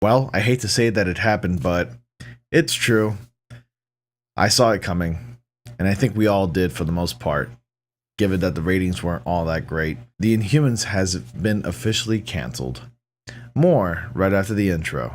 Well, I hate to say that it happened, but it's true. I saw it coming, and I think we all did for the most part, given that the ratings weren't all that great. The Inhumans has been officially canceled. More right after the intro.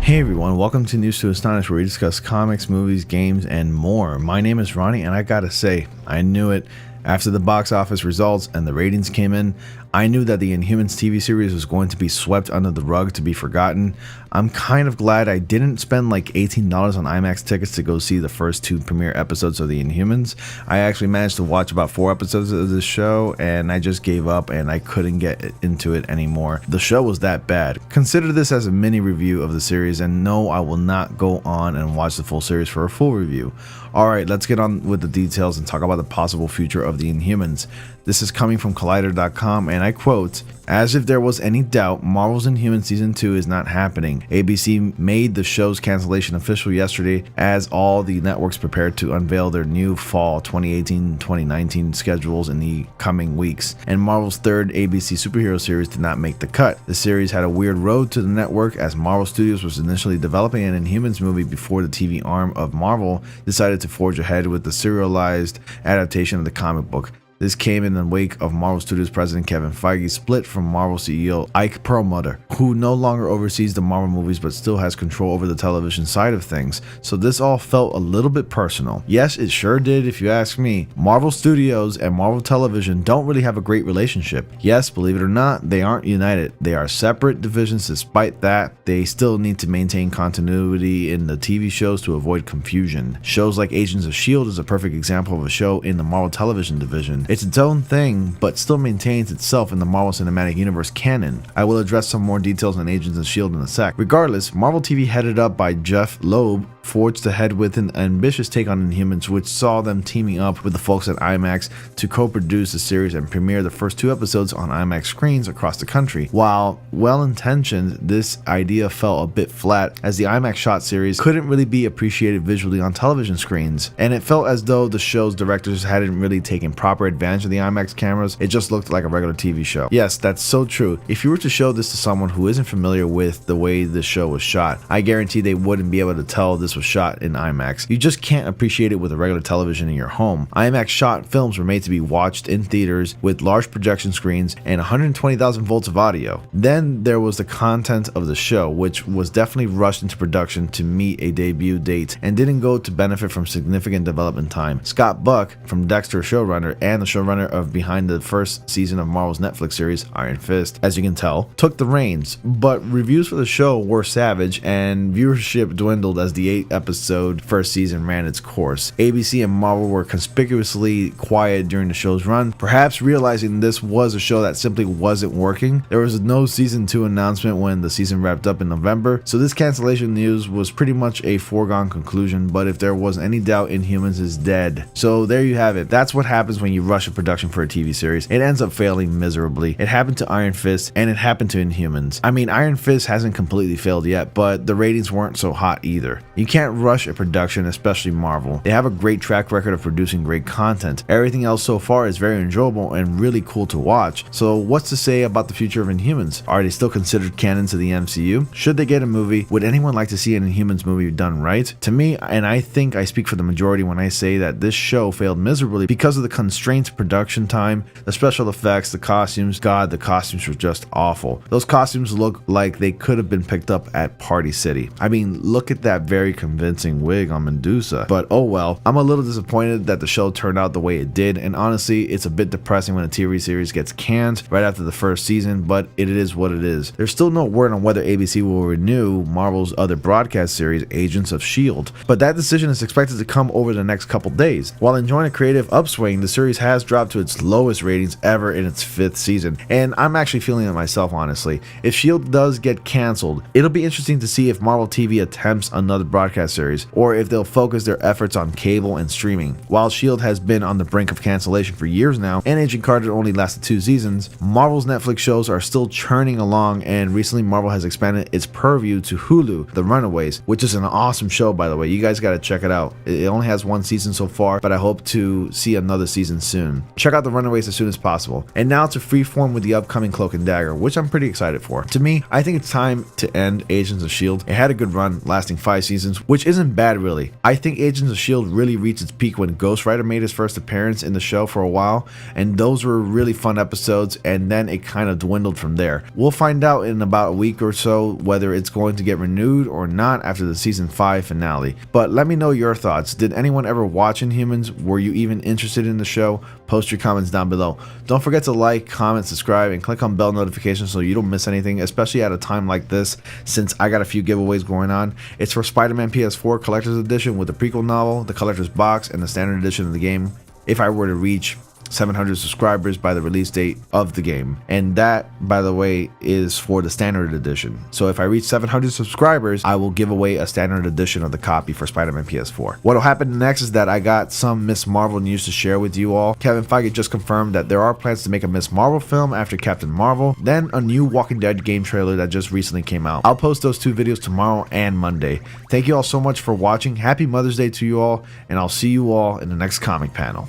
Hey everyone, welcome to News to Astonish, where we discuss comics, movies, games, and more. My name is Ronnie, and I gotta say, I knew it. After the box office results and the ratings came in, I knew that the Inhumans TV series was going to be swept under the rug to be forgotten. I'm kind of glad I didn't spend like $18 on IMAX tickets to go see the first two premiere episodes of the Inhumans. I actually managed to watch about 4 episodes of this show, and I just gave up and I couldn't get into it anymore. The show was that bad. Consider this as a mini review of the series, and no, I will not go on and watch the full series for a full review. Alright, let's get on with the details and talk about the possible future of the Inhumans. This is coming from Collider.com, and I quote, "As if there was any doubt, Marvel's Inhumans Season 2 is not happening. ABC made the show's cancellation official yesterday as all the networks prepared to unveil their new fall 2018-2019 schedules in the coming weeks, and Marvel's third ABC superhero series did not make the cut. The series had a weird road to the network, as Marvel Studios was initially developing an Inhumans movie before the TV arm of Marvel decided to forge ahead with the serialized adaptation of the comic book. This came in the wake of Marvel Studios president Kevin Feige's split from Marvel CEO Ike Perlmutter, who no longer oversees the Marvel movies but still has control over the television side of things, so this all felt a little bit personal. Yes, it sure did if you ask me. Marvel Studios and Marvel Television don't really have a great relationship. Yes, believe it or not, they aren't united. They are separate divisions. Despite that, they still need to maintain continuity in the TV shows to avoid confusion. Shows like Agents of S.H.I.E.L.D. is a perfect example of a show in the Marvel Television division. It's its own thing, but still maintains itself in the Marvel Cinematic Universe canon. I will address some more details on Agents of S.H.I.E.L.D. in a sec. Regardless, Marvel TV, headed up by Jeff Loeb, forged ahead with an ambitious take on Inhumans, which saw them teaming up with the folks at IMAX to co-produce the series and premiere the first 2 episodes on IMAX screens across the country. While well-intentioned, this idea fell a bit flat, as the IMAX shot series couldn't really be appreciated visually on television screens, and it felt as though the show's directors hadn't really taken proper advantage of the IMAX cameras. It just looked like a regular TV show. Yes, that's so true. If you were to show this to someone who isn't familiar with the way the show was shot, I guarantee they wouldn't be able to tell this was shot in IMAX. You just can't appreciate it with a regular television in your home. IMAX shot films were made to be watched in theaters with large projection screens and 120,000 volts of audio. Then there was the content of the show, which was definitely rushed into production to meet a debut date and didn't go to benefit from significant development time. Scott Buck, from Dexter showrunner and the showrunner of behind the first season of Marvel's Netflix series Iron Fist, as you can tell, took the reins, but reviews for the show were savage and viewership dwindled as the 8-episode first season ran its course. ABC and Marvel were conspicuously quiet during the show's run, perhaps realizing this was a show that simply wasn't working. There was no season 2 announcement when the season wrapped up in November, so this cancellation news was pretty much a foregone conclusion, but if there was any doubt, Inhumans is dead. So there you have it. That's what happens when you rush a production for a TV series. It ends up failing miserably. It happened to Iron Fist, and it happened to Inhumans. I mean, Iron Fist hasn't completely failed yet, but the ratings weren't so hot either. You can't rush a production, especially Marvel. They have a great track record of producing great content. Everything else so far is very enjoyable and really cool to watch. So what's to say about the future of Inhumans? Are they still considered canon to the MCU? Should they get a movie? Would anyone like to see an Inhumans movie done right? To me, and I think I speak for the majority when I say that this show failed miserably because of the constrained production time, the special effects, the costumes. God, the costumes were just awful. Those costumes look like they could have been picked up at Party City. I mean, look at that very convincing wig on Medusa. But oh well, I'm a little disappointed that the show turned out the way it did, and honestly, it's a bit depressing when a TV series gets canned right after the first season, but it is what it is. There's still no word on whether ABC will renew Marvel's other broadcast series, Agents of S.H.I.E.L.D., but that decision is expected to come over the next couple days. While enjoying a creative upswing, the series has dropped to its lowest ratings ever in its 5th season, and I'm actually feeling it myself, honestly. If S.H.I.E.L.D. does get canceled, it'll be interesting to see if Marvel TV attempts another broadcast broadcast series, or if they'll focus their efforts on cable and streaming. While S.H.I.E.L.D. has been on the brink of cancellation for years now, and Agent Carter only lasted 2 seasons, Marvel's Netflix shows are still churning along, and recently Marvel has expanded its purview to Hulu, The Runaways, which is an awesome show, by the way. You guys gotta check it out. It only has 1 season so far, but I hope to see another season soon. Check out The Runaways as soon as possible. And now to Freeform with the upcoming Cloak and Dagger, which I'm pretty excited for. To me, I think it's time to end Agents of S.H.I.E.L.D. It had a good run, lasting 5 seasons, which isn't bad really. I think Agents of S.H.I.E.L.D. really reached its peak when Ghost Rider made his first appearance in the show for a while, and those were really fun episodes, and then it kind of dwindled from there. We'll find out in about a week or so whether it's going to get renewed or not after the season 5 finale. But let me know your thoughts. Did anyone ever watch Inhumans? Were you even interested in the show? Post your comments down below. Don't forget to like, comment, subscribe, and click on bell notifications so you don't miss anything, especially at a time like this, since I got a few giveaways going on. It's for Spider-Man PS4 Collector's Edition with the prequel novel, the collector's box, and the standard edition of the game, if I were to reach 700 subscribers by the release date of the game. And that, by the way, is for the standard edition. So if I reach 700 subscribers, I will give away a standard edition of the copy for Spider-Man PS4. What'll happen next is that I got some Miss Marvel news to share with you all. Kevin Feige just confirmed that there are plans to make a Miss Marvel film after Captain Marvel, then a new Walking Dead game trailer that just recently came out. I'll post those 2 videos tomorrow and Monday. Thank you all so much for watching. Happy Mother's Day to you all, and I'll see you all in the next comic panel.